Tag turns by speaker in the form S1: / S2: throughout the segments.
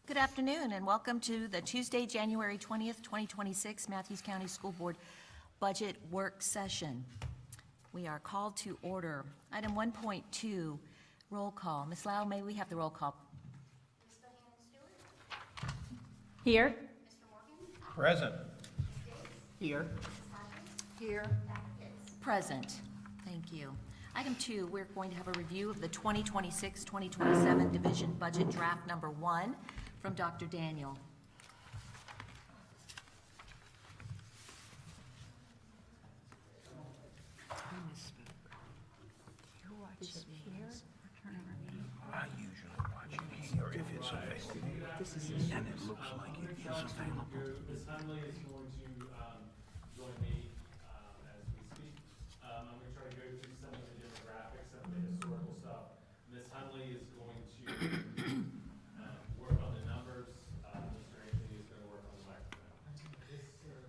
S1: Good afternoon and welcome to the Tuesday, January 20th, 2026 Mathews County School Board Budget Work Session. We are called to order. Item 1.2, roll call. Ms. Lau, may we have the roll call?
S2: Mr. Hannah Stewart.
S3: Here.
S2: Mr. Morgan.
S4: Present.
S3: Here.
S1: Here. Present. Thank you. Item 2, we're going to have a review of the 2026-2027 Division Budget Draft Number 1 from Dr. Daniel.
S4: I usually watch it here if it's available, and it looks like it is available.
S5: Ms. Hunley is going to join me as we speak. I'm going to try to go through some of the demographics, some of the historical stuff. Ms. Hunley is going to work on the numbers. Mr. Anthony is going to work on the microphone. Yes, sir.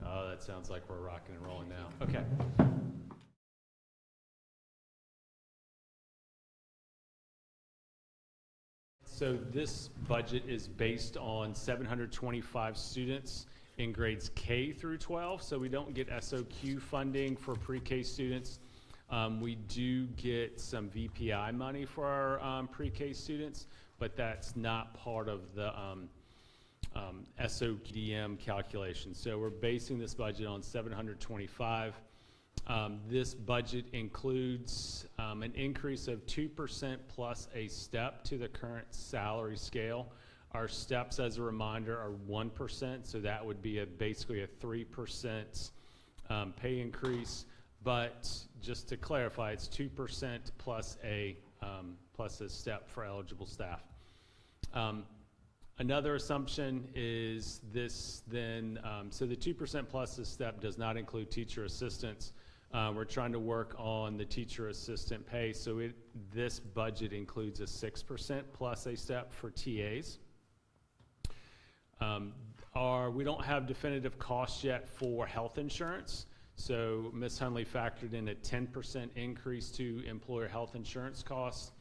S5: Oh, that sounds like we're rocking and rolling now. Okay. So this budget is based on 725 students in grades K through 12. So we don't get SOQ funding for pre-K students. We do get some VPI money for our pre-K students, but that's not part of the SOQDM calculation. So we're basing this budget on 725. This budget includes an increase of 2% plus a step to the current salary scale. Our steps, as a reminder, are 1%, so that would be basically a 3% pay increase. But just to clarify, it's 2% plus a step for eligible staff. Another assumption is this then, so the 2% plus a step does not include teacher assistants. We're trying to work on the teacher assistant pay, so this budget includes a 6% plus a step for TAs. We don't have definitive costs yet for health insurance, so Ms. Hunley factored in a 10% increase to employer health insurance costs.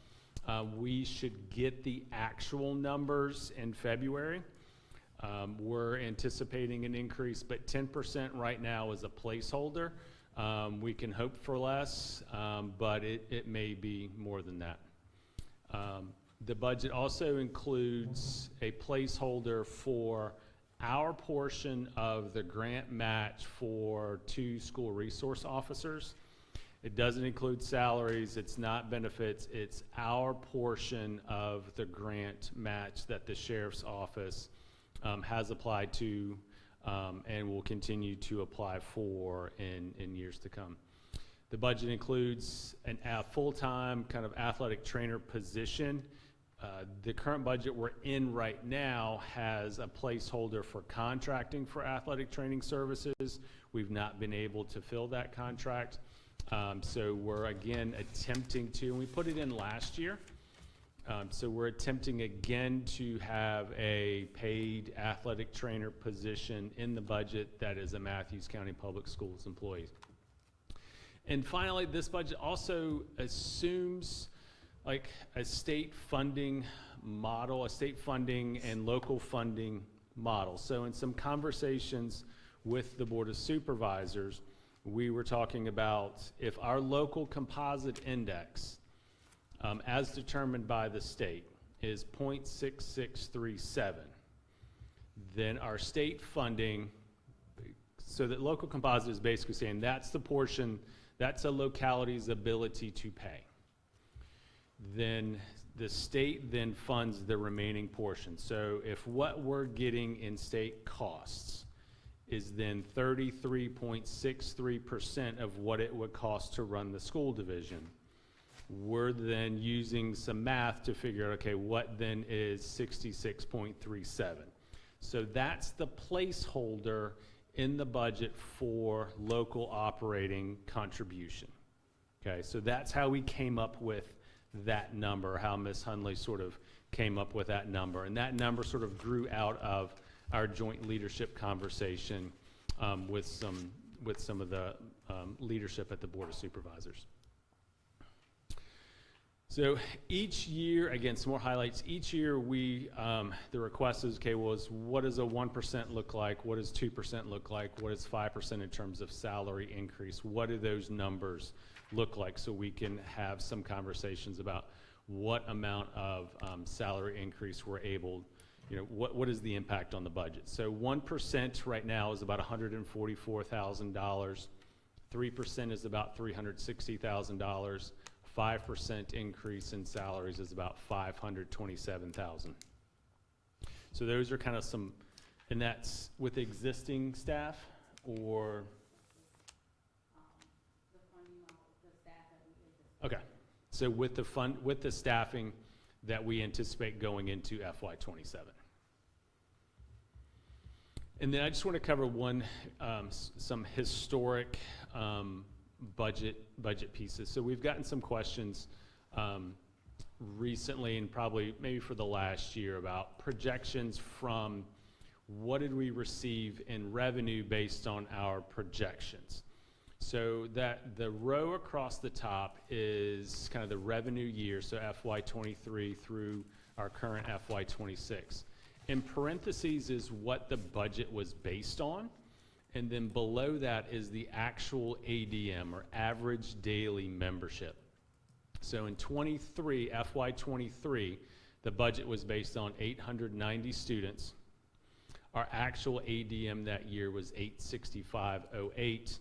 S5: We should get the actual numbers in February. We're anticipating an increase, but 10% right now is a placeholder. We can hope for less, but it may be more than that. The budget also includes a placeholder for our portion of the grant match for 2 school resource officers. It doesn't include salaries, it's not benefits, it's our portion of the grant match that the sheriff's office has applied to and will continue to apply for in years to come. The budget includes a full-time kind of athletic trainer position. The current budget we're in right now has a placeholder for contracting for athletic training services. We've not been able to fill that contract. So we're again attempting to, and we put it in last year, so we're attempting again to have a paid athletic trainer position in the budget that is a Mathews County Public Schools employee. And finally, this budget also assumes like a state funding model, a state funding and local funding model. So in some conversations with the Board of Supervisors, we were talking about if our local composite index, as determined by the state, is 0.6637, then our state funding, so that local composite is basically saying that's the portion, that's a locality's ability to pay. Then the state then funds the remaining portion. So if what we're getting in state costs is then 33.63% of what it would cost to run the school division, we're then using some math to figure out, okay, what then is 66.37. So that's the placeholder in the budget for local operating contribution. Okay, so that's how we came up with that number, how Ms. Hunley sort of came up with that number. And that number sort of grew out of our joint leadership conversation with some of the leadership at the Board of Supervisors. So each year, again, some more highlights. Each year we, the request is, okay, well, what does a 1% look like? What does 2% look like? What is 5% in terms of salary increase? What do those numbers look like so we can have some conversations about what amount of salary increase we're able, what is the impact on the budget? So 1% right now is about $144,000. 3% is about $360,000. 5% increase in salaries is about $527,000. So those are kind of some, and that's with existing staff or? Okay, so with the staffing that we anticipate going into FY27. And then I just want to cover some historic budget pieces. So we've gotten some questions recently and probably maybe for the last year about projections from what did we receive in revenue based on our projections. So that the row across the top is kind of the revenue year, so FY23 through our current FY26. In parentheses is what the budget was based on. And then below that is the actual ADM, or average daily membership. So in FY23, the budget was based on 890 students. Our actual ADM that year was 865.08.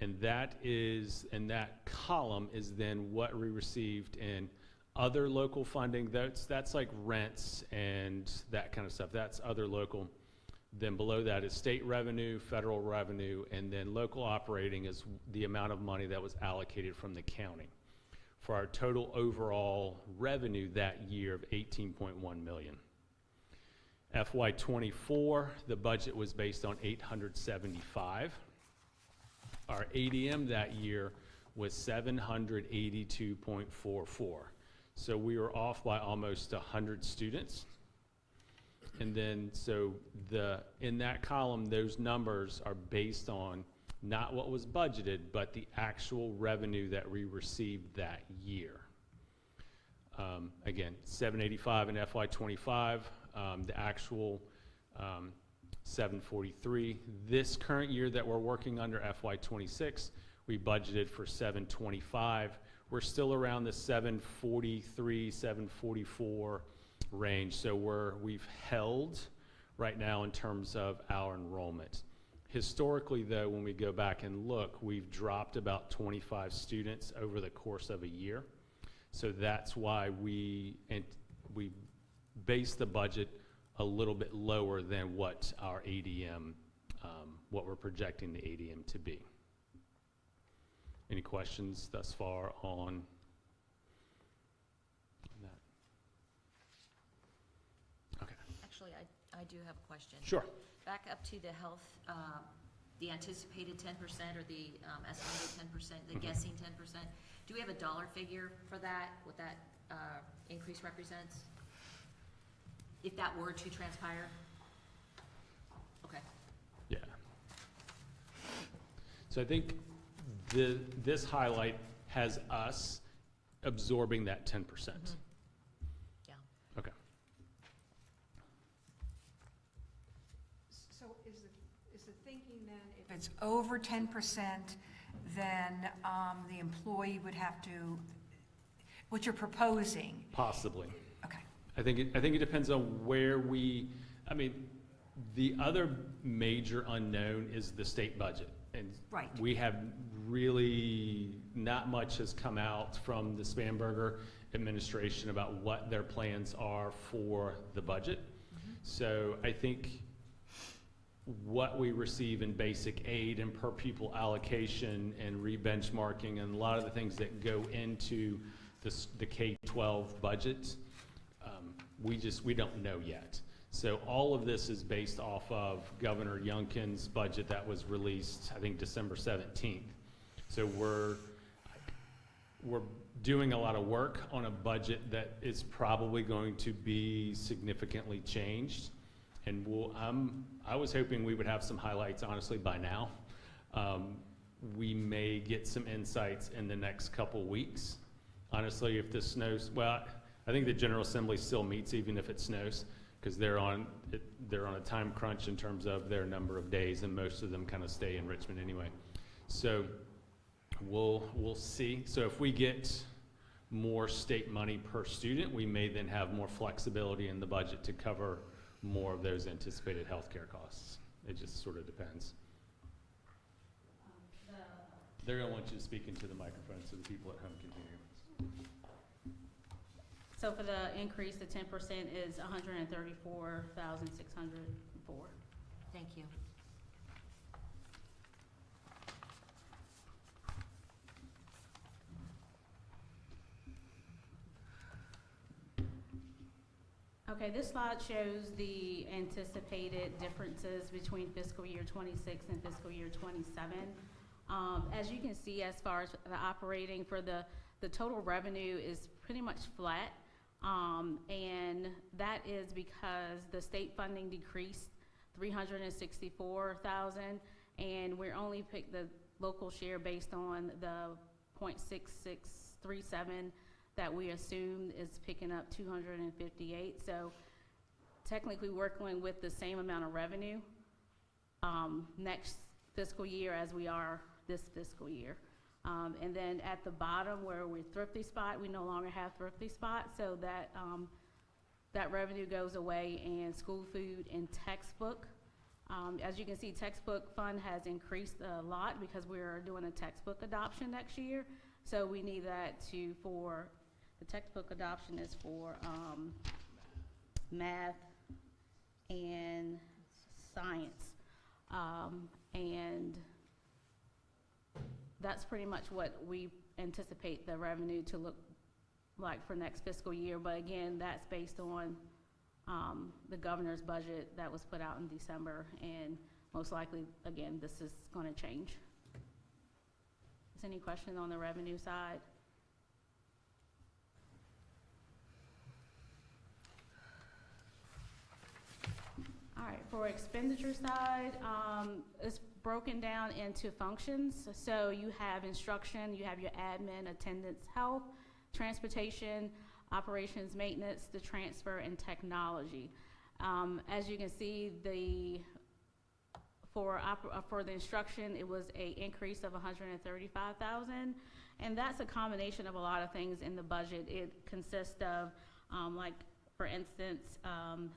S5: And that column is then what we received in other local funding. That's like rents and that kind of stuff. That's other local. Then below that is state revenue, federal revenue, and then local operating is the amount of money that was allocated from the county for our total overall revenue that year of $18.1 million. FY24, the budget was based on 875. Our ADM that year was 782.44. So we were off by almost 100 students. And then, so in that column, those numbers are based on not what was budgeted, but the actual revenue that we received that year. Again, 785 in FY25, the actual 743. This current year that we're working under, FY26, we budgeted for 725. We're still around the 743, 744 range, so we've held right now in terms of our enrollment. Historically, though, when we go back and look, we've dropped about 25 students over the course of a year. So that's why we base the budget a little bit lower than what our ADM, what we're projecting the ADM to be. Any questions thus far on that? Okay.
S1: Actually, I do have a question.
S5: Sure.
S1: Back up to the health, the anticipated 10% or the estimated 10%, the guessing 10%. Do we have a dollar figure for that, what that increase represents? If that were to transpire? Okay.
S5: Yeah. So I think this highlight has us absorbing that 10%.
S1: Mm-hmm. Yeah.
S5: Okay.
S6: So is the thinking then, if it's over 10%, then the employee would have to, what you're proposing?
S5: Possibly.
S6: Okay.
S5: I think it depends on where the other major unknown is the state budget. And
S6: Right.
S5: we have really, not much has come out from the Spanberger administration about what their plans are for the budget.
S6: Mm-hmm.
S5: So I think what we receive in basic aid and per pupil allocation and re-benchmarking and a lot of the things that go into the K-12 budget, we don't know yet. So all of this is based off of Governor Youngkin's budget that was released, I think, December 17th. So we're doing a lot of work on a budget that is probably going to be significantly changed. And I was hoping we would have some highlights, honestly, by now. We may get some insights in the next couple weeks Honestly, if this snows, well, I think the General Assembly still meets even if it snows, because they're on a time crunch in terms of their number of days, and most of them kind of stay in Richmond anyway. So we'll see. So if we get more state money per student, we may then have more flexibility in the budget to cover more of those anticipated healthcare costs. It just sort of depends. They're going to want you to speak into the microphone so the people at home can hear you.
S3: So for the increase, the 10% is $134,604.
S1: Thank you.
S3: Okay, this slide shows the anticipated differences between fiscal year 26 and fiscal year 27. As you can see, as far as the operating for the total revenue is pretty much flat. And that is because the state funding decreased $364,000, and we're only pick the local share based on the 0.6637 that we assumed is picking up 258. So technically we're working with the same amount of revenue next fiscal year as we are this fiscal year. And then at the bottom where we're thrifty spot, we no longer have thrifty spot, so that that revenue goes away, and school food and textbook. As you can see, textbook fund has increased a lot because we're doing a textbook adoption next year. So we need that for the textbook adoption is for math and science. And that's pretty much what we anticipate the revenue to look like for next fiscal year. But again, that's based on the governor's budget that was put out in December, and most likely, again, this is going to change. Is there any question on the revenue side? All right, for expenditure side, it's broken down into functions. So you have instruction, you have your admin, attendance, health, transportation, operations, maintenance, the transfer, and technology. As you can see, for the instruction, it was an increase of $135,000, and that's a combination of a lot of things in the budget. It consists of, like, for instance,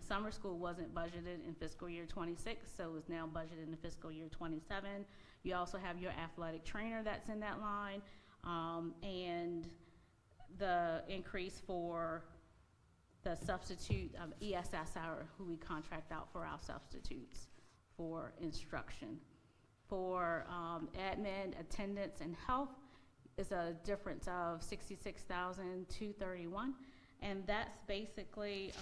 S3: summer school wasn't budgeted in fiscal year 26, so it's now budgeted in fiscal year 27. You also have your athletic trainer that's in that line, and the increase for the substitute of ESSR, who we contract out for our substitutes for instruction. For admin, attendance, and health is a difference of $66,231. And that's basically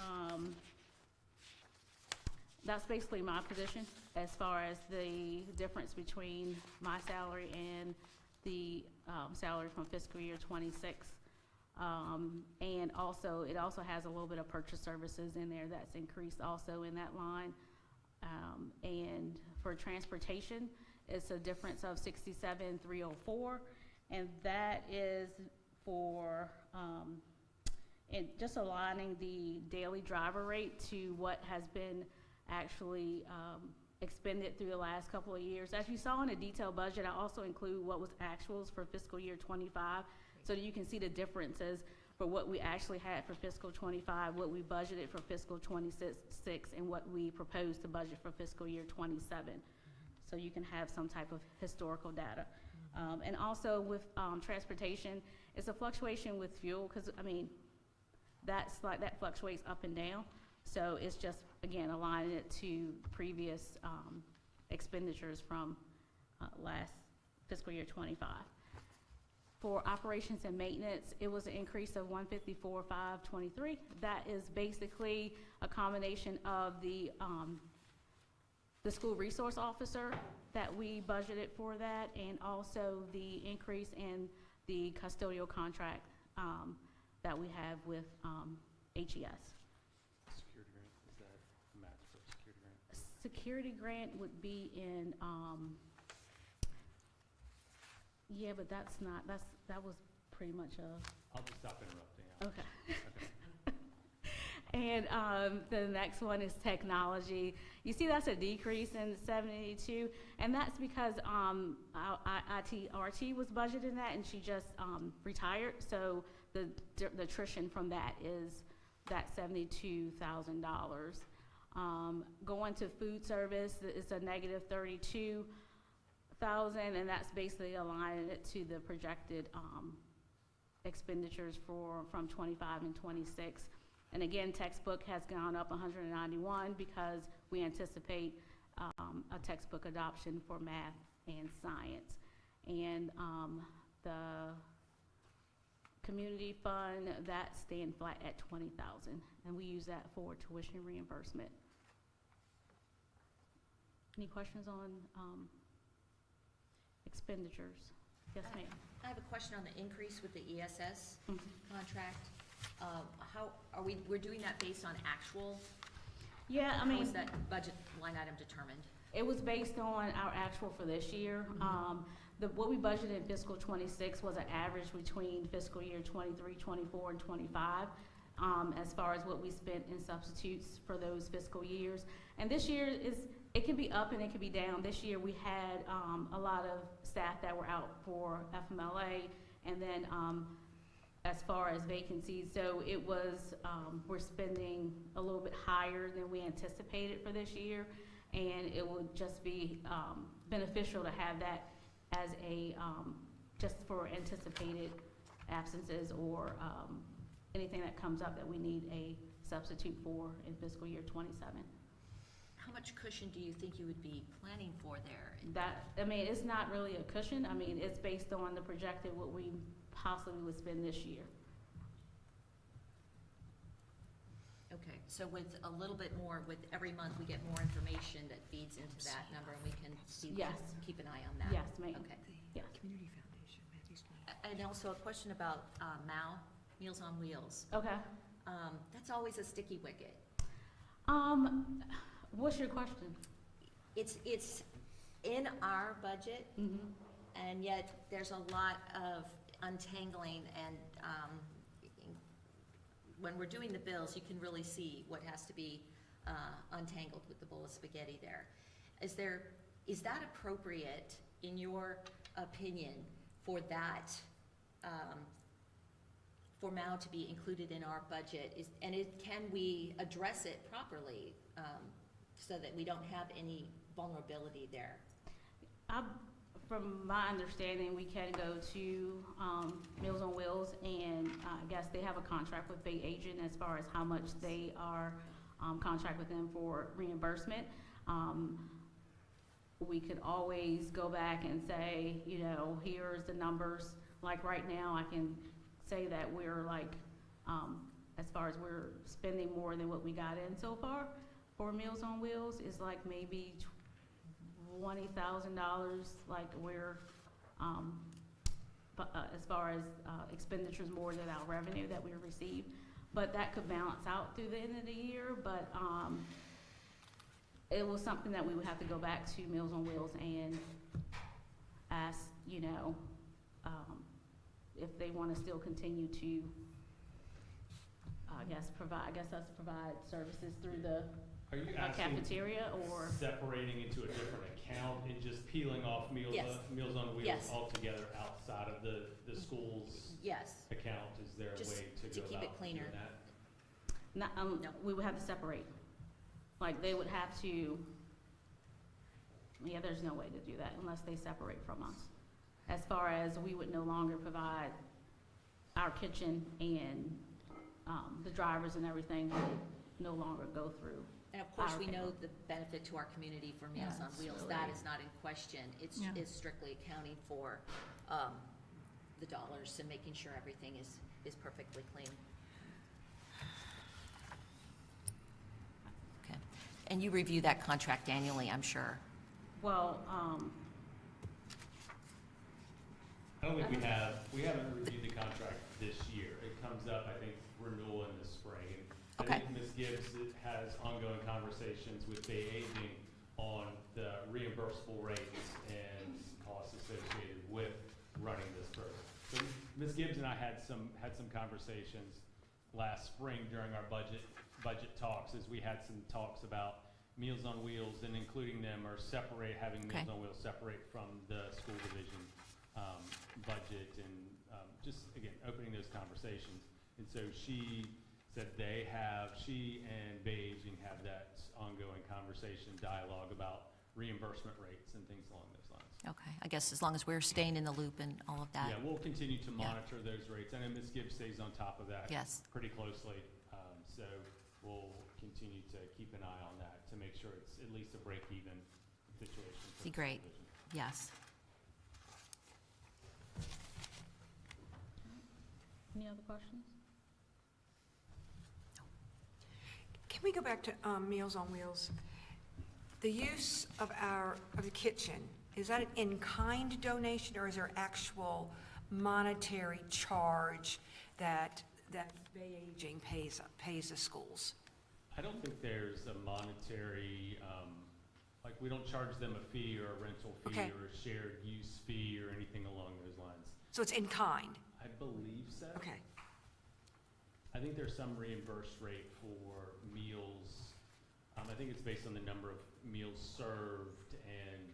S3: my position as far as the difference between my salary and the salary from fiscal year 26. And also, it also has a little bit of purchase services in there that's increased also in that line. And for transportation, it's a difference of $67,304, and that is for and just aligning the daily driver rate to what has been actually expended through the last couple of years. As you saw in the detailed budget, I also include what was actuals for fiscal year 25, so that you can see the differences for what we actually had for fiscal 25, what we budgeted for fiscal 26, and what we proposed to budget for fiscal year 27. So you can have some type of historical data. And also with transportation, it's a fluctuation with fuel, because I mean, that fluctuates up and down. So it's just, again, aligning it to previous expenditures from last fiscal year 25. For operations and maintenance, it was an increase of $154,523. That is basically a combination of the school resource officer that we budgeted for that, and also the increase in the custodial contract that we have with HES.
S5: Security grant, is that a match for security grant?
S3: Security grant would be in, yeah, but that's not, that was pretty much
S5: I'll just stop interrupting.
S3: okay.
S5: Okay.
S3: And the next one is technology. You see that's a decrease in 72, and that's because our RT was budgeted in that, and she just retired. So the attrition from that is that $72,000. Going to food service is a negative 32,000, and that's basically aligning it to the projected expenditures from 25 and 26. And again, textbook has gone up 191 because we anticipate a textbook adoption for math and science. And the community fund, that's staying flat at 20,000, and we use that for tuition reimbursement. Any questions on expenditures? Yes, ma'am.
S1: I have a question on the increase with the ESS
S3: Mhm.
S1: contract. How, we're doing that based on actual?
S3: Yeah, I
S1: How
S3: mean,
S1: is that budget line item determined?
S3: it was based on our actual for this year. What we budgeted in fiscal '26 was an average between fiscal year '23, '24, and '25, as far as what we spent in substitutes for those fiscal years. And this year it can be up and it can be down. This year we had a lot of staff that were out for FMLA, and then as far as vacancies, so it was, we're spending a little bit higher than we anticipated for this year, and it would just be beneficial to have that as a, just for anticipated absences or anything that comes up that we need a substitute for in fiscal year '27.
S1: How much cushion do you think you would be planning for there?
S3: That, I mean, it's not really a cushion. I mean, it's based on the projected what we possibly would spend this year.
S1: Okay, so with a little bit more, with every month, we get more information that feeds into that number, and we can see,
S3: Yes.
S1: keep an eye on that?
S3: Yes, ma'am.
S1: Okay.
S3: Yes.
S6: Community Foundation, Mathews Community.
S1: And also a question about MAL, Meals on Wheels.
S3: Okay.
S1: That's always a sticky wicket.
S3: What's your question?
S1: It's in our budget,
S3: Mm-hmm.
S1: and yet there's a lot of untangling, and when we're doing the bills, you can really see what has to be untangled with the bowl of spaghetti there. Is that appropriate, in your opinion, for that, for MAU to be included in our budget? Can we address it properly, so that we don't have any vulnerability there?
S3: From my understanding, we can go to Meals on Wheels, and I guess they have a contract with Bay Agent as far as how much they are contract with them for reimbursement. We could always go back and say, you know, here's the numbers. Like right now, I can say that we're like, as far as we're spending more than what we got in so far for Meals on Wheels is like maybe $20,000, like we're, as far as expenditures more than our revenue that we receive. But that could balance out through the end of the year, but it was something that we would have to go back to Meals on Wheels and ask, you know, if they want to still continue to, I guess us provide services through the
S5: Are you asking
S3: cafeteria, or?
S5: separating into a different account and just peeling off Meals
S1: Yes.
S5: on Wheels
S1: Yes.
S5: altogether outside of the school's
S1: Yes.
S5: account? Is there a
S1: Just
S5: way to
S1: to
S5: go
S1: keep it
S5: about
S1: cleaner.
S5: doing that?
S3: No. We would have to separate. Like, they would have to, yeah, there's no way to do that unless they separate from us. As far as we would no longer provide our kitchen, and the drivers and everything would no longer go through.
S1: And of course,
S3: Our
S1: we know
S3: payroll.
S1: the benefit to our community for Meals on Wheels.
S3: Absolutely.
S1: That is not in question. It's
S6: Yeah.
S1: strictly accounting for the dollars and making sure everything is perfectly clean. Okay. And you review that contract annually, I'm sure.
S3: Well,
S5: I don't think we haven't reviewed the contract this year. It comes up, I think, renewal in the spring. And I
S1: Okay.
S5: think Ms. Gibbs has ongoing conversations with Bay Aging on the reimbursable rates and costs associated with running this program. So Ms. Gibbs and I had some conversations last spring during our budget talks, as we had some talks about Meals on Wheels and including them or having
S1: Okay.
S5: Meals on Wheels separate from the school division budget and just, again, opening those conversations. And so she said she and Beijing have that ongoing conversation, dialogue about reimbursement rates and things along those lines.
S1: Okay, I guess as long as we're staying in the loop and all of that.
S5: Yeah, we'll continue to
S1: Yeah.
S5: monitor those rates. I know Ms. Gibbs stays on top of that
S1: Yes.
S5: pretty closely. So we'll continue to keep an eye on that to make sure it's at least a break-even situation. for
S1: Be
S5: the
S1: great.
S5: division.
S1: Yes.
S3: Any other questions?
S6: Can we go back to Meals on Wheels? The use of the kitchen, is that an in-kind donation, or is there actual monetary charge that Beijing pays the schools?
S5: I don't think there's a monetary, like, we don't charge them a fee or a rental fee
S6: Okay.
S5: or a shared use fee or anything along those lines.
S6: So it's in kind?
S5: I believe so.
S6: Okay.
S5: I think there's some reimbursed rate for meals. I think it's based on the number of meals served and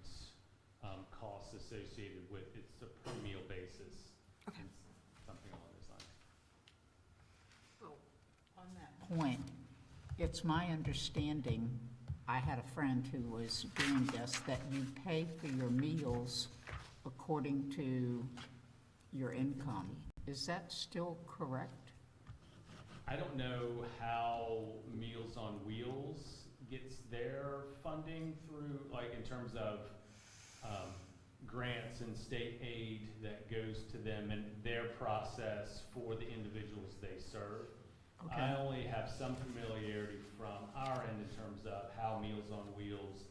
S5: costs associated with, it's a per meal basis.
S6: Okay.
S5: It's something along those lines.
S7: On that point, it's my understanding, I had a friend who was doing this, that you pay for your meals according to your income. Is that still correct?
S5: I don't know how Meals on Wheels gets their funding through, like, in terms of grants and state aid that goes to them and their process for the individuals they serve.
S7: Okay.
S5: I only have some familiarity from our end in terms of how Meals on Wheels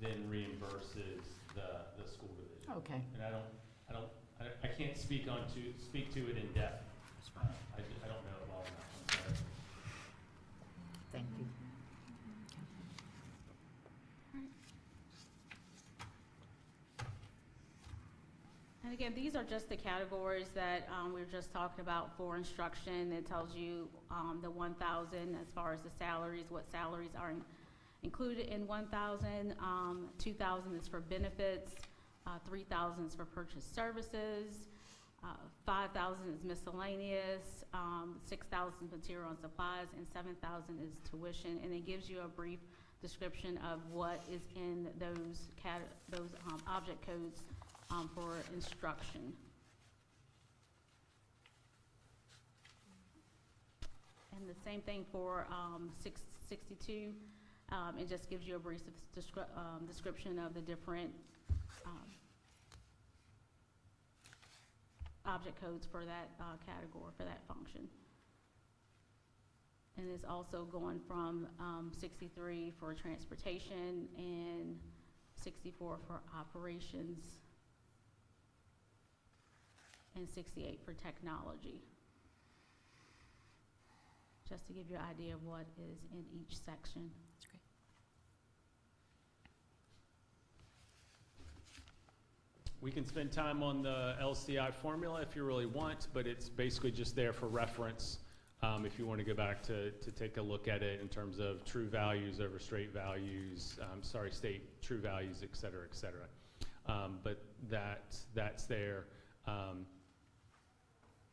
S5: then reimburses the school division.
S7: Okay.
S5: And I can't speak to it in depth. I don't know it well enough, I'm sorry.
S7: Thank you.
S3: And again, these are just the categories that we were just talking about for instruction. It tells you the 1,000 as far as the salaries, what salaries are included in 1,000. 2,000 is for benefits, 3,000 is for purchased services, 5,000 is miscellaneous, 6,000 material and supplies, and 7,000 is tuition. And it gives you a brief description of what is in those object codes for instruction. And the same thing for 662. It just gives you a brief description of the different object codes for that category, for that function. And it's also going from 63 for transportation and 64 for operations and 68 for technology. Just to give you an idea of what is in each section.
S1: That's great.
S5: We can spend time on the LCI formula if you really want, but it's basically just there for reference. If you want to go back to take a look at it in terms of true values over straight values, state true values, et cetera, et cetera. But that's there.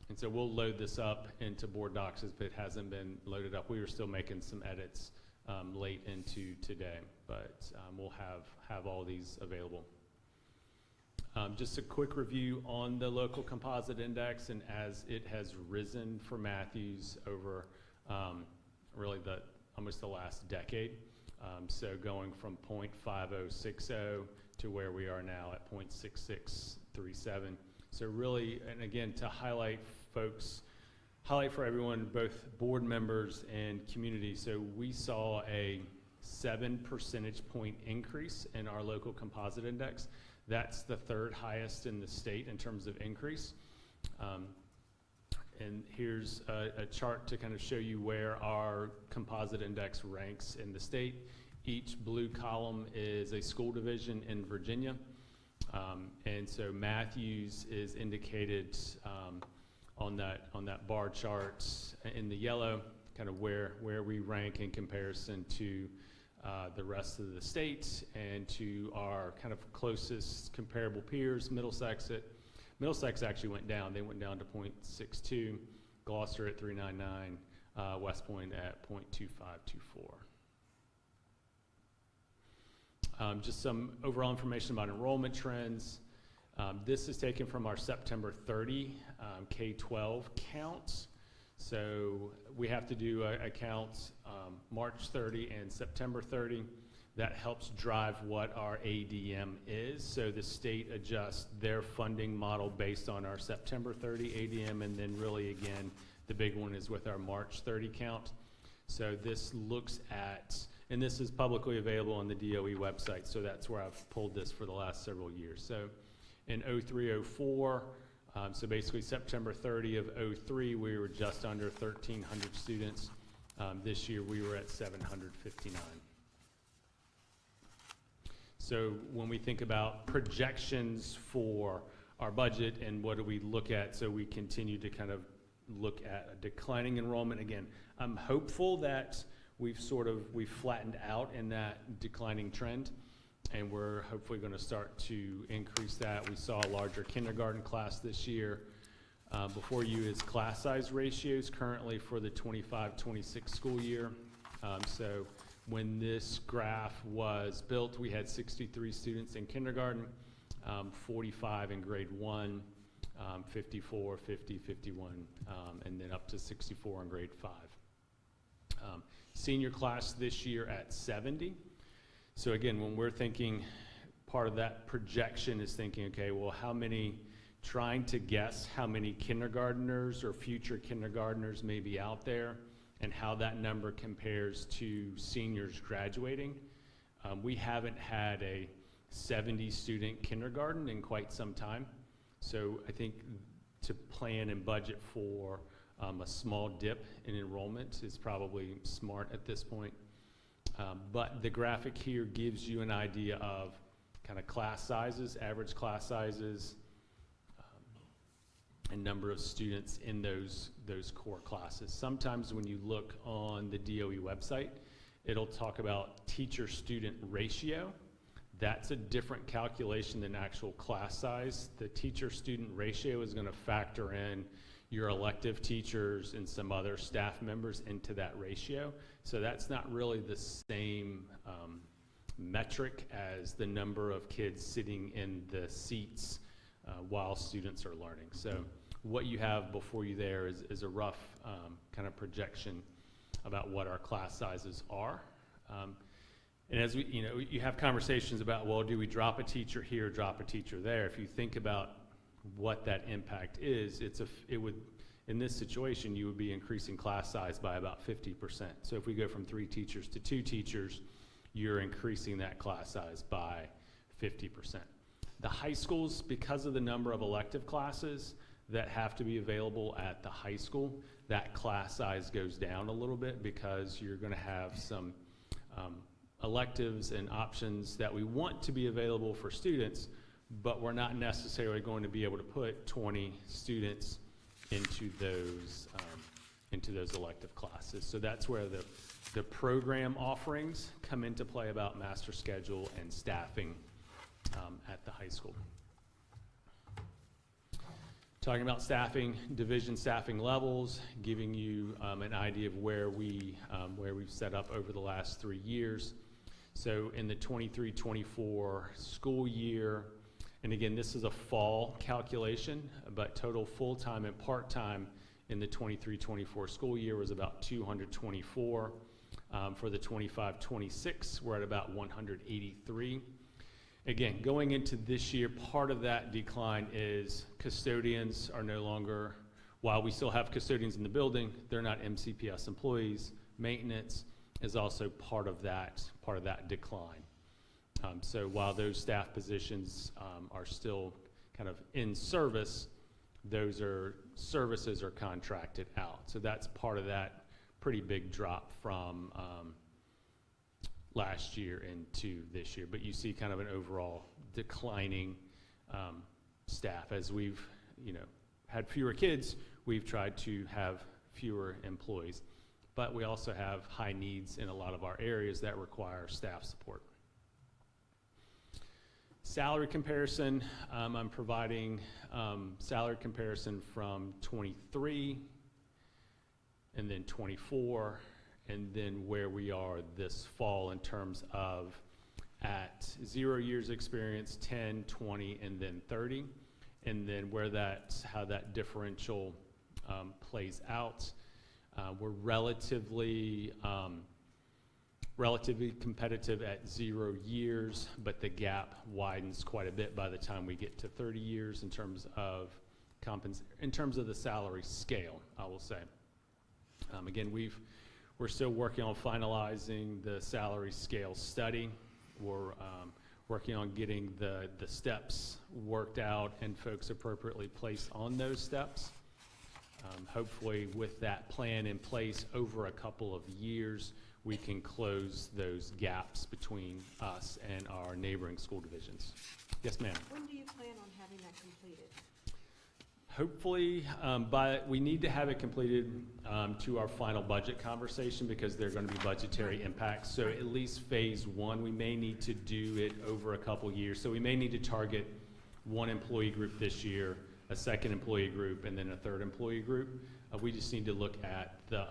S5: And so we'll load this up into board docs if it hasn't been loaded up. We were still making some edits late into today, but we'll have all these available. Just a quick review on the local composite index, and as it has risen for Mathews over really almost the last decade. So going from 0.5060 to where we are now at 0.6637. So really, and again, to highlight for everyone, both board members and community. So we saw a 7 percentage point increase in our local composite index. That's the third highest in the state in terms of increase. And here's a chart to kind of show you where our composite index ranks in the state. Each blue column is a school division in Virginia. And so Mathews is indicated on that bar chart in the yellow, kind of where we rank in comparison to the rest of the state and to our kind of closest comparable peers. Middlesex actually went down. They went down to 0.62, Gloucester at 3.99, West Point at 0.2524. Just some overall information about enrollment trends. This is taken from our September 30 K-12 counts. So we have to do a count March 30 and September 30. That helps drive what our ADM is. So the state adjusts their funding model based on our September 30 ADM, and then really again, the big one is with our March 30 count. So this looks at, and this is publicly available on the DOE website, so that's where I've pulled this for the last several years. So in 03-04, so basically September 30 of 03, we were just under 1,300 students. This year we were at 759. So when we think about projections for our budget and what do we look at, so we continue to kind of look at a declining enrollment. Again, I'm hopeful that we've flattened out in that declining trend, and we're hopefully going to start to increase that. We saw a larger kindergarten class this year. Before you is class size ratios currently for the 25-26 school year. So when this graph was built, we had 63 students in kindergarten, 45 in grade 1, 54, 50, 51, and then up to 64 in grade 5. Senior class this year at 70. So again, when we're thinking, part of that projection is thinking, okay, well, trying to guess how many kindergartners or future kindergartners may be out there and how that number compares to seniors graduating. We haven't had a 70 student kindergarten in quite some time. So I think to plan and budget for a small dip in enrollment is probably smart at this point. But the graphic here gives you an idea of kind of class sizes, average class sizes, and number of students in those core classes. Sometimes when you look on the DOE website, it'll talk about teacher-student ratio. That's a different calculation than actual class size. The teacher-student ratio is going to factor in your elective teachers and some other staff members into that ratio. So that's not really the same metric as the number of kids sitting in the seats while students are learning. So what you have before you there is a rough kind of projection about what our class sizes are. And as you have conversations about, well, do we drop a teacher here, drop a teacher there? If you think about what that impact is, in this situation, you would be increasing class size by about 50%. So if we go from 3 teachers to 2 teachers, you're increasing that class size by 50%. The high schools, because of the number of elective classes that have to be available at the high school, that class size goes down a little bit because you're going to have some electives and options that we want to be available for students, but we're not necessarily going to be able to put 20 students into those elective classes. So that's where the program offerings come into play about master schedule and staffing at the high school. Talking about staffing, division staffing levels, giving you an idea of where we've set up over the last 3 years. So in the 23-24 school year, and again, this is a fall calculation, but total full-time and part-time in the 23-24 school year was about 224. For the 25-26, we're at about 183. Again, going into this year, part of that decline is custodians are no longer, while we still have custodians in the building, they're not MCPS employees. Maintenance is also part of that decline. So while those staff positions are still kind of in service, services are contracted out. So that's part of that pretty big drop from last year into this year. But you see kind of an overall declining staff. As we've, had fewer kids, we've tried to have fewer employees. But we also have high needs in a lot of our areas that require staff support. Salary comparison, I'm providing salary comparison from 23 and then 24, and then where we are this fall in terms of at 0 years experience, 10, 20, and then 30, and then how that differential plays out. We're relatively competitive at 0 years, but the gap widens quite a bit by the time we get to 30 years in terms of the salary scale, I will say. Again, we're still working on finalizing the salary scale study. We're working on getting the steps worked out and folks appropriately placed on those steps. Hopefully with that plan in place over a couple of years, we can close those gaps between us and our neighboring school divisions. Yes, ma'am.
S6: When do you plan on having that completed?
S5: Hopefully, we need to have it completed to our final budget conversation because there are going to be budgetary impacts. So at least phase one, we may need to do it over a couple years. So we may need to target one employee group this year, a second employee group, and then a third employee group. We just need to look at the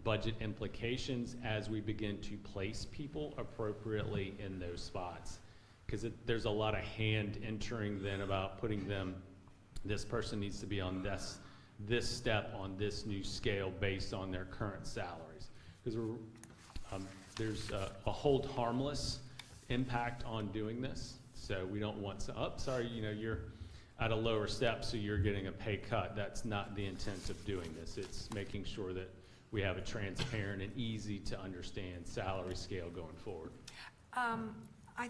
S5: budget implications as we begin to place people appropriately in those spots. Because there's a lot of hand entering then about putting them, this person needs to be on this step on this new scale based on their current salaries. Because there's a hold harmless impact on doing this. So we don't want to, you're at a lower step, so you're getting a pay cut. That's not the intent of doing this. It's making sure that we have a transparent and easy to understand salary scale going forward.
S6: I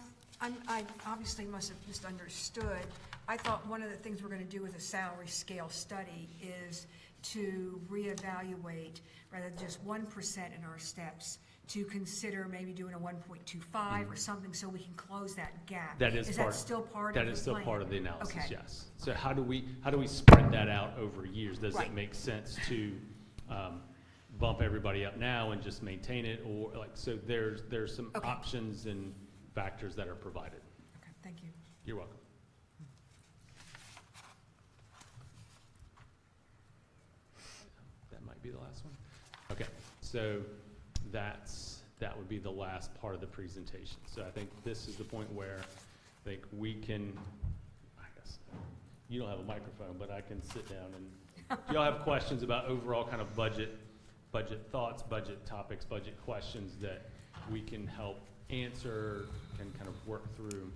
S6: obviously must have misunderstood. I thought one of the things we're going to do with a salary scale study is to reevaluate, rather than just 1% in our steps, to consider maybe doing a 1.25 or something so we can close that gap.
S5: That is
S6: that still part of the plan?
S5: That is still part of the analysis,
S6: Okay.
S5: yes. So how do we spread that out over years? Does
S6: Right.
S5: it make sense to bump everybody up now and just maintain it, or so there's some
S6: Okay.
S5: options and factors that are provided.
S6: Okay, thank you.
S5: You're welcome. That might be the last one. Okay, so that would be the last part of the presentation. So I think this is the point where I think we can, I guess, you don't have a microphone, but I can sit down and, if y'all have questions about overall kind of budget thoughts, budget topics, budget questions that we can help answer, can kind of work through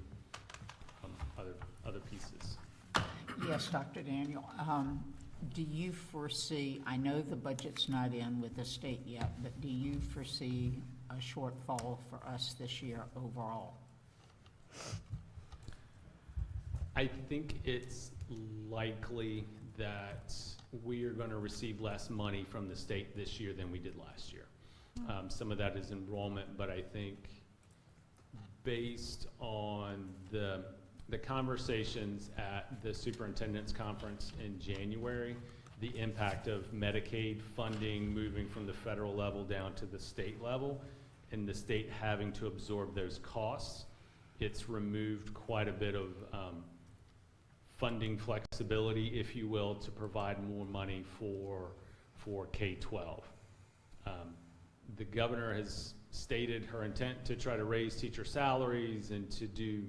S5: other pieces.
S7: Yes, Dr. Daniel. Do you foresee, I know the budget's not in with the state yet, but do you foresee a shortfall for us this year overall?
S5: I think it's likely that we are going to receive less money from the state this year than we did last year. Some of that is enrollment, but I think based on the conversations at the superintendent's conference in January, the impact of Medicaid funding moving from the federal level down to the state level, and the state having to absorb those costs, it's removed quite a bit of funding flexibility, if you will, to provide more money for K-12. The governor has stated her intent to try to raise teacher salaries and to do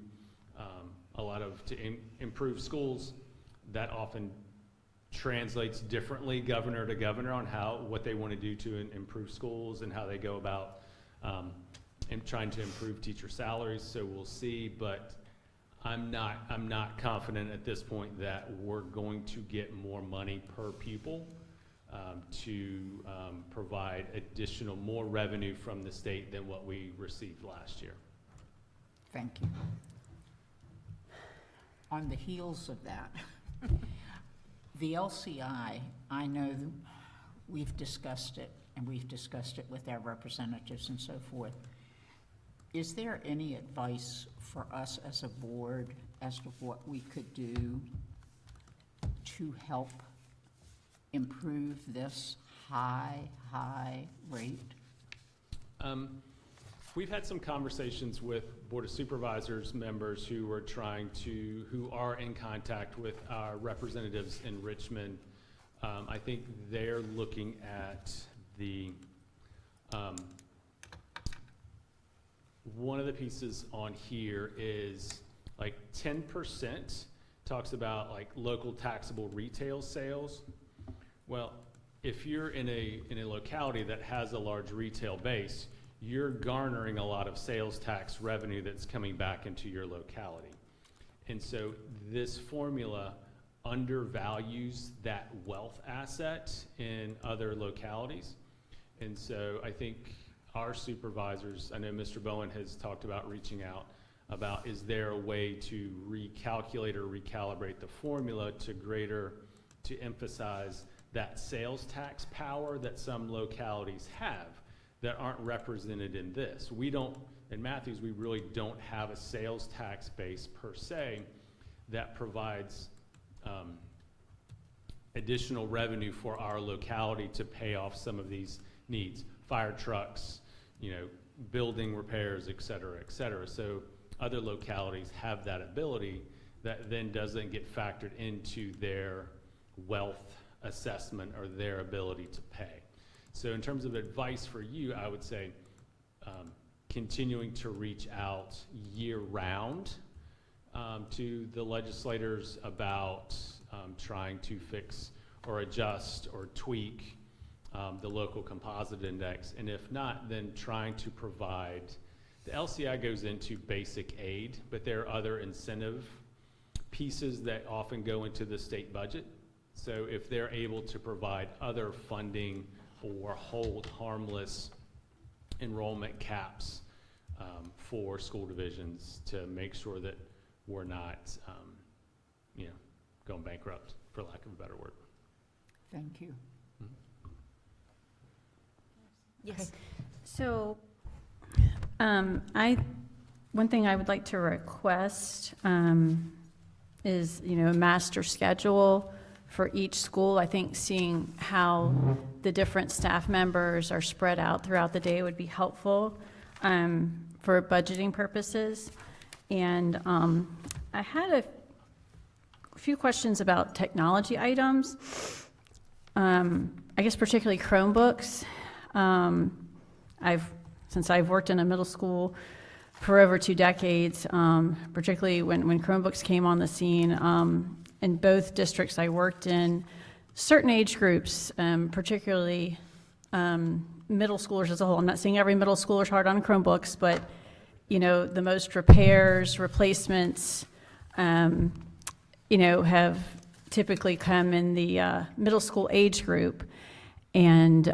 S5: to improve schools. That often translates differently governor to governor on what they want to do to improve schools and how they go about trying to improve teacher salaries. So we'll see, but I'm not confident at this point that we're going to get more money per pupil to provide more revenue from the state than what we received last year.
S7: Thank you. On the heels of that, the LCI, I know we've discussed it, and we've discussed it with our representatives and so forth. Is there any advice for us as a board as to what we could do to help improve this high rate?
S5: We've had some conversations with Board of Supervisors members who are in contact with our representatives in Richmond. I think they're looking at one of the pieces on here is like 10% talks about like local taxable retail sales. Well, if you're in a locality that has a large retail base, you're garnering a lot of sales tax revenue that's coming back into your locality. And so this formula undervalues that wealth asset in other localities. And so I think our supervisors, I know Mr. Bowen has talked about reaching out about, is there a way to recalculate or recalibrate the formula to emphasize that sales tax power that some localities have that aren't represented in this. In Mathews, we really don't have a sales tax base per se that provides additional revenue for our locality to pay off some of these needs, fire trucks, building repairs, et cetera, et cetera. So other localities have that ability that then doesn't get factored into their wealth assessment or their ability to pay. So in terms of advice for you, I would say continuing to reach out year-round to the legislators about trying to fix or adjust or tweak the local composite index. And if not, then trying to provide, the LCI goes into basic aid, but there are other incentive pieces that often go into the state budget. So if they're able to provide other funding or hold harmless enrollment caps for school divisions to make sure that we're not, going bankrupt, for lack of a better word.
S7: Thank you.
S1: Yes.
S8: So, one thing I would like to request is, a master schedule for each school. I think seeing how the different staff members are spread out throughout the day would be helpful for budgeting purposes. And I had a few questions about technology items. I guess particularly Chromebooks. Since I've worked in a middle school for over 2 decades, particularly when Chromebooks came on the scene, in both districts I worked in, certain age groups, particularly middle schoolers as a whole. I'm not saying every middle schooler is hard on Chromebooks, but the most repairs, replacements, have typically come in the middle school age group. And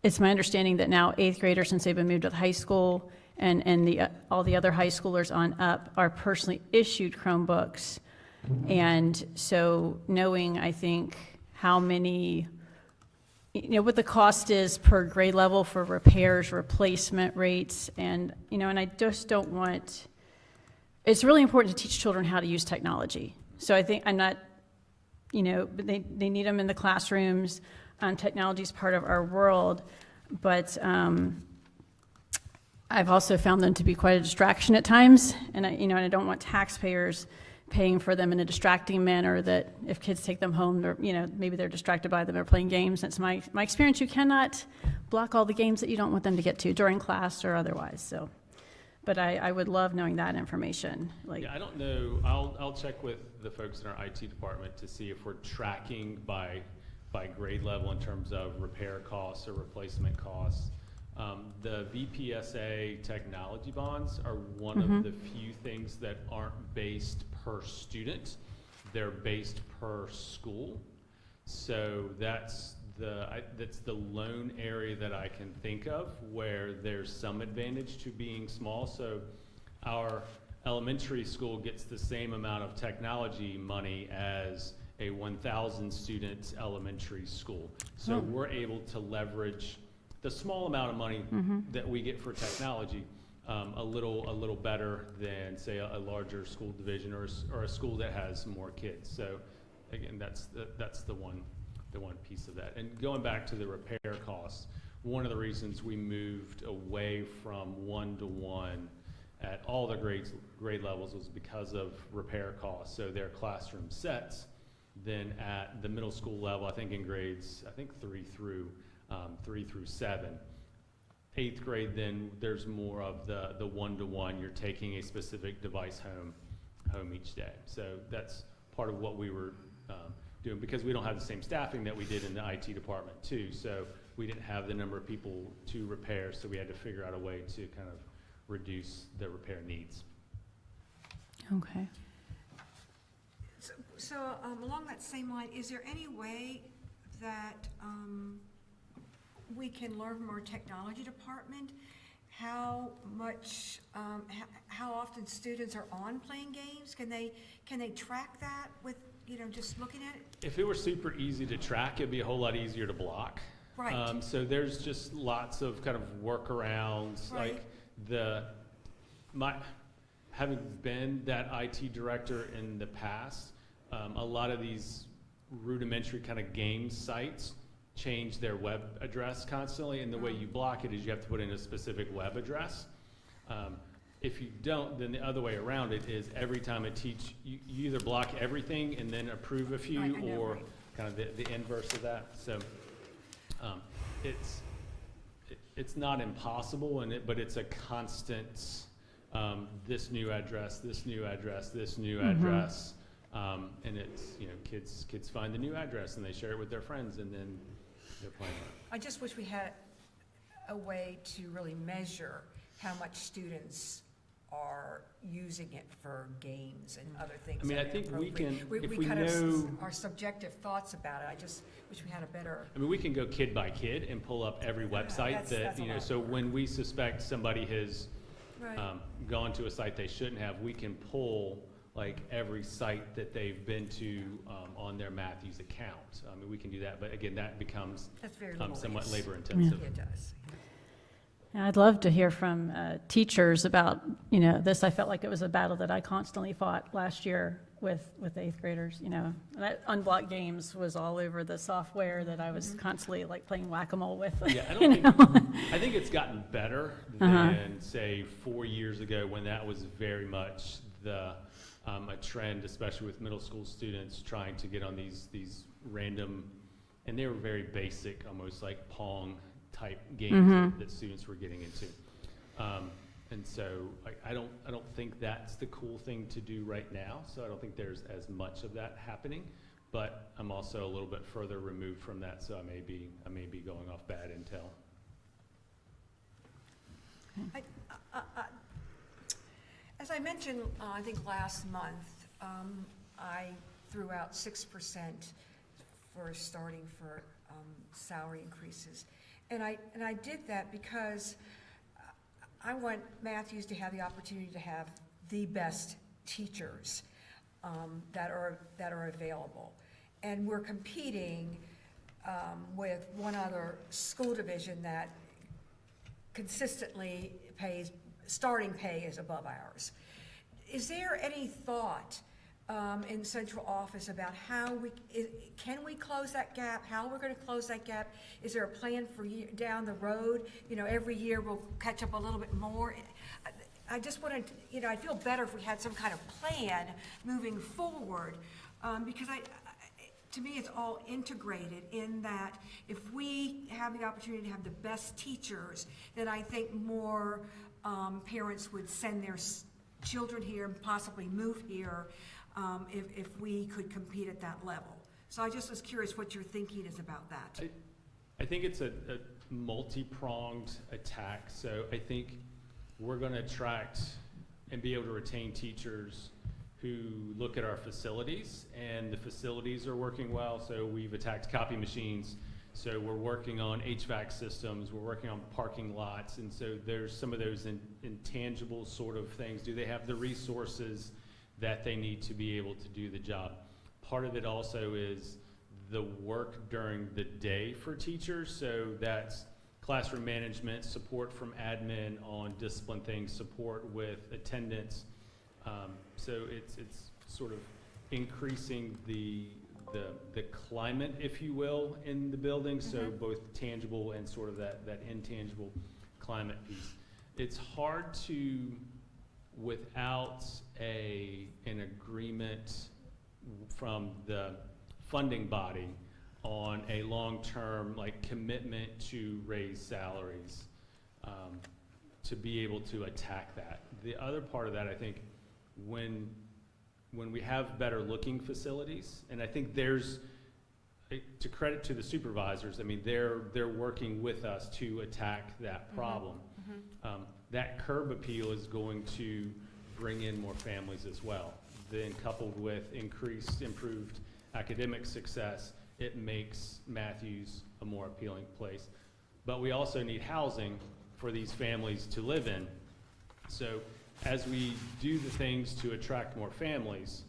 S8: it's my understanding that now 8th graders, since they've been moved to high school, and all the other high schoolers on up are personally issued Chromebooks. And so knowing, I think, how many, what the cost is per grade level for repairs, replacement rates, and I just don't want, it's really important to teach children how to use technology. So I think I'm not, but they need them in the classrooms. Technology is part of our world, but I've also found them to be quite a distraction at times, and I don't want taxpayers paying for them in a distracting manner that if kids take them home, they're, maybe they're distracted by them or playing games. That's my experience. You cannot block all the games that you don't want them to get to during class or otherwise. So, but I would love knowing that information.
S5: Yeah, I don't know. I'll check with the folks in our IT department to see if we're tracking by grade level in terms of repair costs or replacement costs. The VPSA technology bonds are one of the few things that aren't based per student. They're based per school. So that's the lone area that I can think of where there's some advantage to being small. So our elementary school gets the same amount of technology money as a 1,000 student elementary school. So we're able to leverage the small amount of money that we get for technology, a little better than, say, a larger school division or a school that has more kids. So again, that's the one piece of that. And going back to the repair costs, one of the reasons we moved away from 1-to-1 at all the grade levels was because of repair costs. So their classroom sets, then at the middle school level, I think in grades, 3 through 7. 8th grade, then there's more of the 1-to-1. You're taking a specific device home each day. So that's part of what we were doing, because we don't have the same staffing that we did in the IT department too. So we didn't have the number of people to repair, so we had to figure out a way to kind of reduce the repair needs.
S8: Okay.
S6: So along that same line, is there any way that we can learn from our technology department how much, how often students are on playing games? Can they track that with, just looking at it?
S5: If it were super easy to track, it'd be a whole lot easier to block.
S6: Right.
S5: So there's just lots of kind of workarounds,
S6: Right.
S5: having been that IT director in the past, a lot of these rudimentary kind of game sites change their web address constantly, and the way you block it is you have to put in a specific web address. If you don't, then the other way around it is every time you either block everything and then approve a few,
S6: Right, I know,
S5: or
S6: right.
S5: kind of the inverse of that. So it's not impossible, but it's a constant, this new address, this new address, this new address. And it's, kids find the new address and they share it with their friends, and then they're playing it.
S6: I just wish we had a way to really measure how much students are using it for games and other things.
S5: I mean,
S6: that
S5: I
S6: are
S5: think we
S6: appropriate.
S5: can, if
S6: We
S5: we
S6: kind of
S5: know,
S6: our subjective thoughts about it. I just wish we had a better.
S5: I mean, we can go kid by kid and pull up every website
S6: that's
S5: that,
S6: a lot.
S5: so when we suspect somebody has
S6: Right.
S5: gone to a site they shouldn't have, we can pull like every site that they've been to on their Mathews account. I mean, we can do that, but again, that becomes
S6: That's very
S5: somewhat
S6: laborious.
S5: labor intensive.
S6: It does.
S8: And I'd love to hear from teachers about, this. I felt like it was a battle that I constantly fought last year with 8th graders, And that unblocked games was all over the software that I was constantly like playing whack-a-mole with.
S5: Yeah, I think it's gotten better than, say, 4 years ago, when that was very much a trend, especially with middle school students trying to get on these random, and they were very basic, almost like Pong type games that students were getting into. And so I don't think that's the cool thing to do right now. So I don't think there's as much of that happening, but I'm also a little bit further removed from that, so I may be going off bad intel.
S6: As I mentioned, I think last month, I threw out 6% for starting for salary increases. And I did that because I want Mathews to have the opportunity to have the best teachers that are available. And we're competing with one other school division that consistently pays, starting pay is above ours. Is there any thought in central office about how can we close that gap, how we're going to close that gap? Is there a plan for down the road? Every year we'll catch up a little bit more. I just wanted, I'd feel better if we had some kind of plan moving forward, because to me, it's all integrated in that if we have the opportunity to have the best teachers, then I think more parents would send their children here and possibly move here if we could compete at that level. So I just was curious what your thinking is about that.
S5: I think it's a multi-pronged attack. So I think we're going to attract and be able to retain teachers who look at our facilities, and the facilities are working well. So we've attacked copy machines. So we're working on HVAC systems. We're working on parking lots. And so there's some of those intangible sort of things. Do they have the resources that they need to be able to do the job? Part of it also is the work during the day for teachers. So that's classroom management, support from admin on discipline things, support with attendance. So it's sort of increasing the climate, if you will, in the building, so both tangible and sort of that intangible climate piece. It's hard to, without an agreement from the funding body on a long-term commitment to raise salaries, to be able to attack that. The other part of that, I think, when we have better looking facilities, and I think there's, to credit to the supervisors, I mean, they're working with us to attack that problem. That curb appeal is going to bring in more families as well. Then coupled with improved academic success, it makes Mathews a more appealing place. But we also need housing for these families to live in. So as we do the things to attract more families,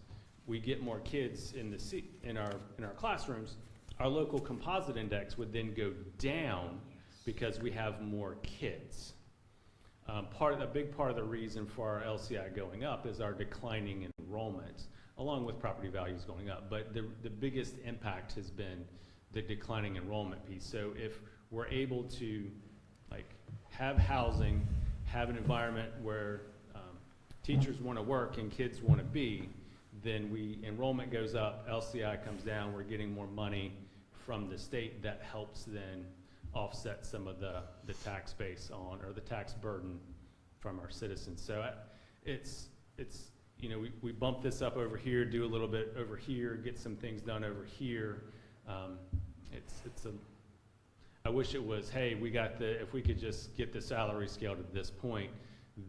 S5: we get more kids in our classrooms. Our local composite index would then go down because we have more kids. A big part of the reason for our LCI going up is our declining enrollment, along with property values going up. But the biggest impact has been the declining enrollment piece. So if we're able to have housing, have an environment where teachers want to work and kids want to be, then enrollment goes up, LCI comes down, we're getting more money from the state that helps then offset some of the tax base or the tax burden from our citizens. So it's we bump this up over here, do a little bit over here, get some things done over here. I wish it was, hey, if we could just get the salary scale to this point,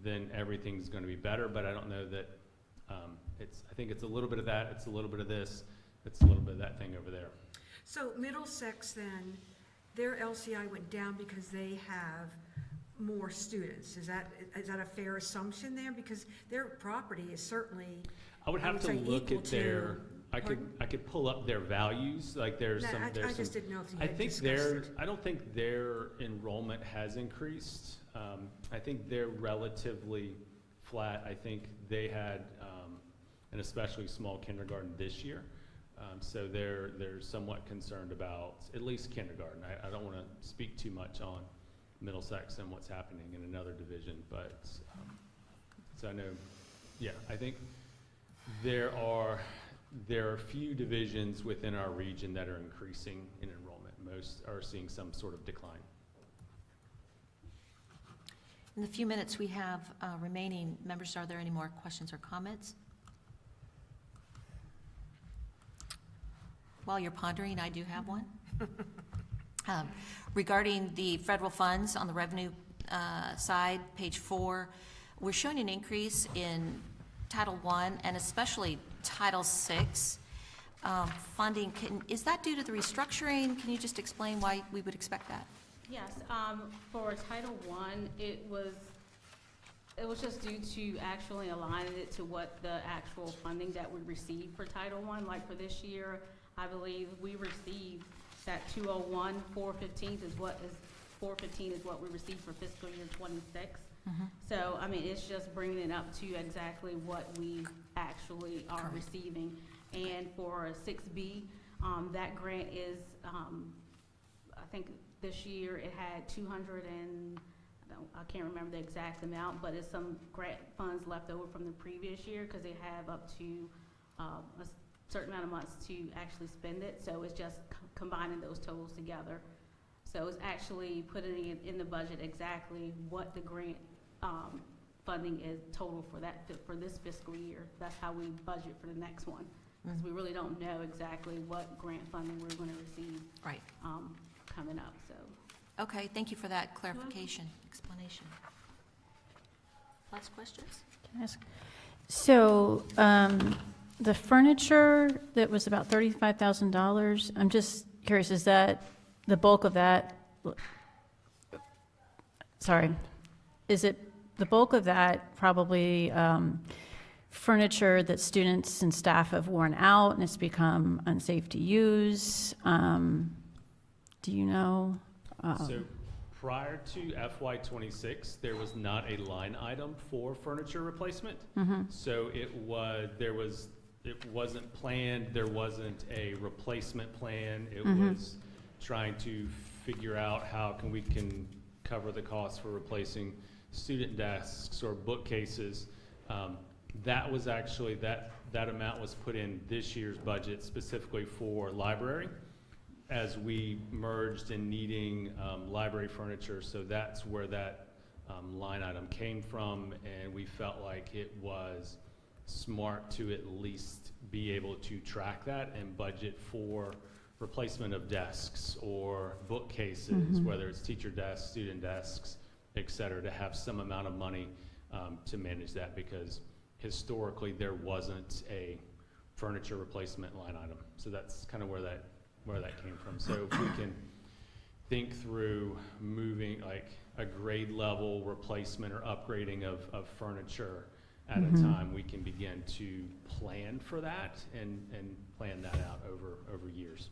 S5: then everything's going to be better. But I don't know that. I think it's a little bit of that. It's a little bit of this. It's a little bit of that thing over there.
S6: So Middlesex then, their LCI went down because they have more students. Is that a fair assumption there? Because their property is certainly,
S5: I would have to
S6: say,
S5: look
S6: equal
S5: at their.
S6: to-
S5: I could pull up their values. There's
S6: No,
S5: some.
S6: I just didn't know if you
S5: I
S6: had
S5: think
S6: discussed it.
S5: I don't think their enrollment has increased. I think they're relatively flat. I think they had an especially small kindergarten this year. So they're somewhat concerned about at least kindergarten. I don't want to speak too much on Middlesex and what's happening in another division, but so I know, yeah, I think there are a few divisions within our region that are increasing in enrollment. Most are seeing some sort of decline.
S1: In the few minutes we have remaining, members, are there any more questions or comments? While you're pondering, I do have one. Regarding the federal funds on the revenue side, page 4, we're showing an increase in Title I and especially Title VI funding. Is that due to the restructuring? Can you just explain why we would expect that?
S3: Yes, for Title I, it was just due to actually aligning it to what the actual funding that we received for Title I. Like for this year, I believe we received that 201, 415 is what we received for fiscal year 26. So, I mean, it's just bringing it up to exactly what we actually are receiving. And for 6B, that grant is, I think this year it had 200 and, I can't remember the exact amount, but it's some grant funds left over from the previous year because they have up to a certain amount of months to actually spend it. So it's just combining those totals together. So it's actually putting it in the budget exactly what the grant funding is total for this fiscal year. That's how we budget for the next one. Because we really don't know exactly what grant funding we're going to receive
S1: Right.
S3: coming up. So.
S1: Okay, thank you for that clarification, explanation. Last questions?
S8: Can I ask? So, the furniture that was about $35,000, I'm just curious, is that the bulk of that? Sorry, is it the bulk of that probably furniture that students and staff have worn out and it's become unsafe to use? Do you know?
S5: So Prior to FY '26, there was not a line item for furniture replacement. So it wasn't planned, there wasn't a replacement plan. It was trying to figure out how we can cover the cost for replacing student desks or bookcases. That was actually, that amount was put in this year's budget specifically for library, as we merged in needing library furniture. So that's where that line item came from, and we felt like it was smart to at least be able to track that and budget for replacement of desks or bookcases, whether it's teacher desks, student desks, et cetera, to have some amount of money to manage that, because historically there wasn't a furniture replacement line item. So that's kind of where that came from. So if we can think through moving like a grade level replacement or upgrading of furniture at a time, we can begin to plan for that and plan that out over years.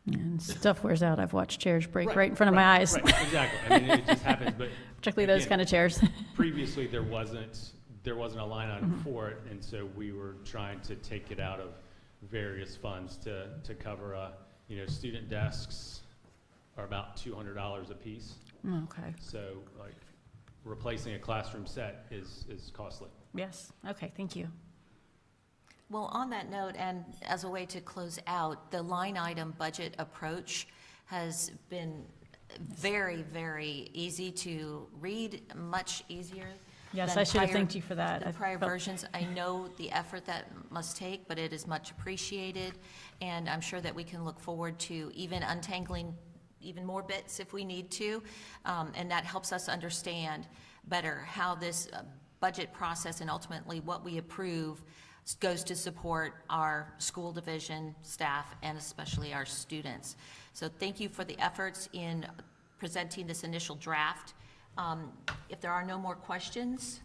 S8: And stuff wears out. I've watched chairs break right in front of my eyes,
S5: Right, exactly. I mean, it just happens, but
S8: particularly those
S5: again,
S8: kind of chairs.
S5: previously there wasn't a line item for it, and so we were trying to take it out of various funds to cover, student desks are about $200 a piece.
S8: Okay,
S5: So like replacing a classroom set is costly.
S8: yes, okay, thank you.
S1: Well, on that note, and as a way to close out, the line item budget approach has been very, very easy to read, much easier.
S8: Yes,
S1: than
S8: I should have
S1: prior-
S8: thanked you for that.
S1: than
S8: I
S1: prior
S8: felt-
S1: versions. I know the effort that must take, but it is much appreciated, and I'm sure that we can look forward to even untangling even more bits if we need to, and that helps us understand better how this budget process and ultimately what we approve goes to support our school division staff and especially our students. So thank you for the efforts in presenting this initial draft. If there are no more questions,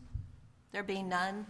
S1: there being none,